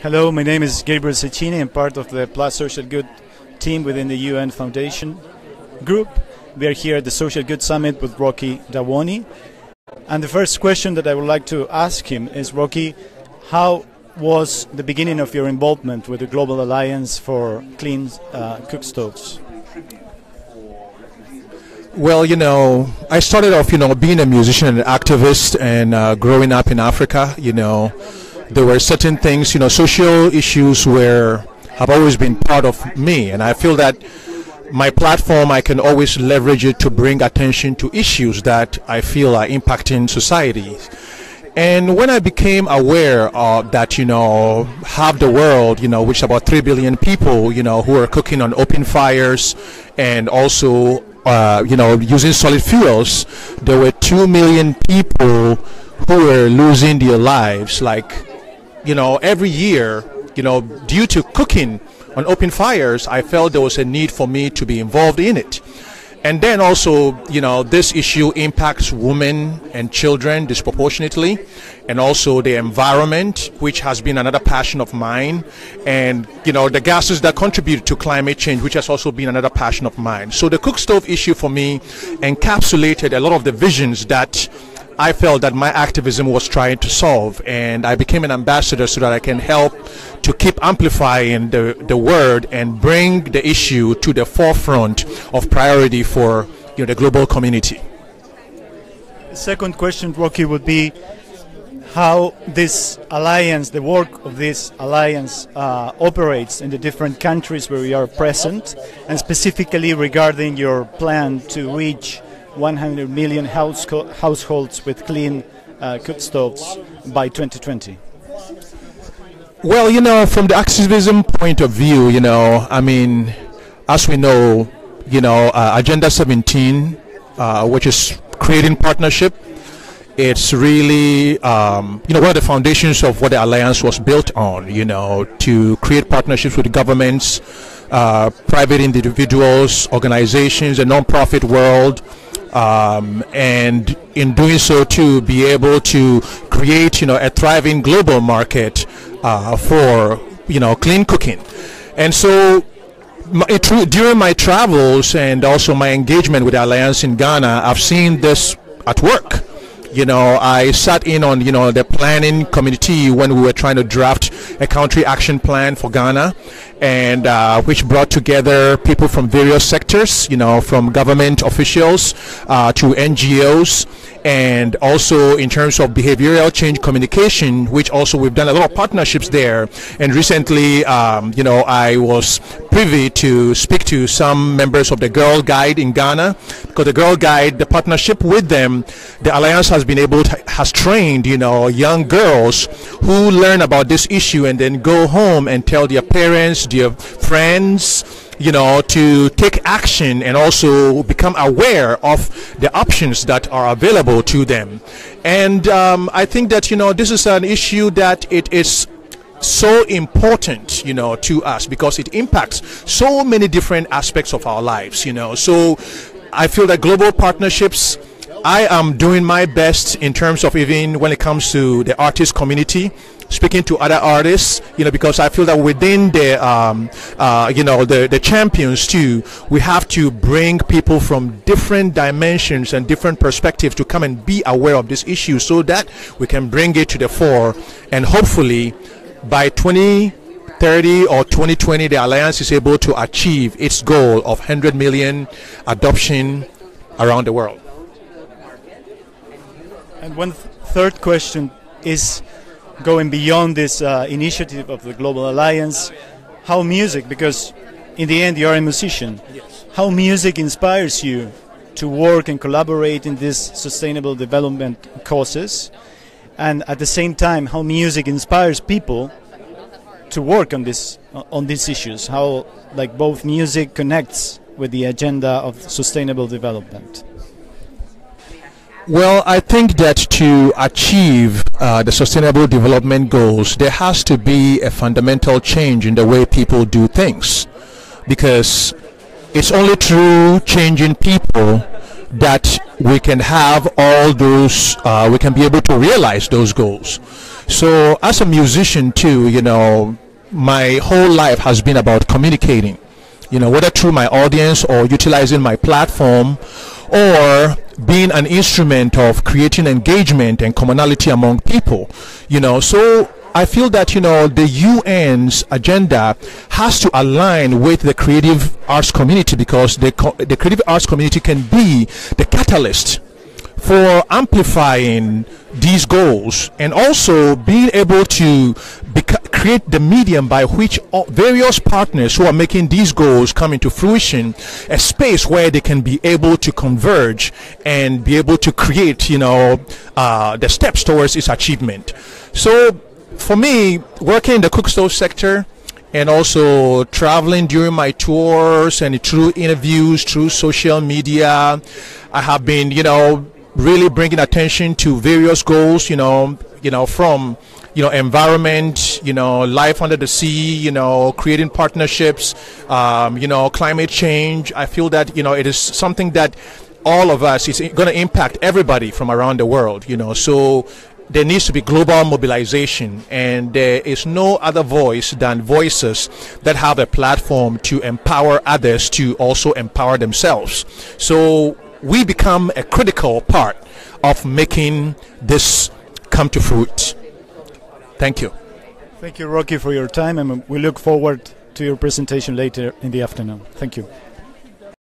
Hello, my name is Gabriel Cecchini. I'm part of the Plus Social Good team within the UN Foundation group. We are here at the Social Good Summit with Rocky Dawuni. And the first question that I would like to ask him is, Rocky, how was the beginning of your involvement with the Global Alliance for Clean Cookstoves? Well, I started off, being a musician and an activist and growing up in Africa, there were certain things, social issues have always been part of me. And I feel that my platform, I can always leverage it to bring attention to issues that I feel are impacting society. And when I became aware of that, half the world, which is about 3 billion people, who are cooking on open fires and also, using solid fuels, there were 2 million people who were losing their lives, every year, due to cooking on open fires. I felt there was a need for me to be involved in it. And then also, this issue impacts women and children disproportionately, and also the environment, which has been another passion of mine, and, the gases that contribute to climate change, which has also been another passion of mine. So the cook stove issue for me encapsulated a lot of the visions that I felt that my activism was trying to solve, and I became an ambassador so that I can help to keep amplifying the word and bring the issue to the forefront of priority for the global community. The second question, Rocky, would be how this alliance, the work of this alliance, operates in the different countries where we are present, and specifically regarding your plan to reach 100 million households with clean cookstoves by 2020. Well, from the activism point of view, as we know, Agenda 17, which is creating partnership, it's really, one of the foundations of what the alliance was built on, to create partnerships with governments, private individuals, organizations, the non-profit world, and in doing so to be able to create a thriving global market for clean cooking. And so during my travels and also my engagement with the Alliance in Ghana, I've seen this at work. I sat in on the planning committee when we were trying to draft a country action plan for Ghana, and which brought together people from various sectors, from government officials to NGOs, and also in terms of behavioral change communication, which also we've done a lot of partnerships there. And recently, I was privy to speak to some members of the Girl Guide in Ghana, because the Girl Guide, the partnership with them, the Alliance has trained, young girls who learn about this issue and then go home and tell their parents, their friends, to take action and also become aware of the options that are available to them. And I think that, this is an issue that it is so important, to us, because it impacts so many different aspects of our lives, So I feel that global partnerships, I am doing my best in terms of even when it comes to the artist community, speaking to other artists, because I feel that within the champions too, we have to bring people from different dimensions and different perspectives to come and be aware of this issue so that we can bring it to the fore. And hopefully by 2030 or 2020, the Alliance is able to achieve its goal of 100 million adoption around the world. And one third question is, going beyond this initiative of the Global Alliance, how music, because in the end you are a musician, yes, how music inspires you to work and collaborate in these sustainable development causes, and at the same time how music inspires people to work on these issues, how both music connects with the agenda of sustainable development. Well, I think that to achieve the Sustainable Development Goals, there has to be a fundamental change in the way people do things, because it's only through changing people that we can have all those, we can be able to realize those goals. So as a musician too, you know, my whole life has been about communicating, you know, whether through my audience or utilizing my platform or being an instrument of creating engagement and commonality among people, you know. So I feel that, you know, the UN's agenda has to align with the creative arts community, because the creative arts community can be the catalyst for amplifying these goals, and also being able to create the medium by which various partners who are making these goals come into fruition, a space where they can be able to converge and be able to create, you know, the steps towards its achievement. So for me, working in the Cookstoves sector and also traveling during my tours and through interviews, through social media, I have been, you know, really bringing attention to various goals, you know, from, you know, environment, you know, life under the sea, you know, creating partnerships, you know, climate change. I feel that, you know, it is something that all of us is going to impact everybody from around the world, you know. So there needs to be global mobilization, and there is no other voice than voices that have a platform to empower others to also empower themselves. So we become a critical part of making this come to fruit. Thank you. Thank you, Rocky, for your time, and we look forward to your presentation later in the afternoon. Thank you.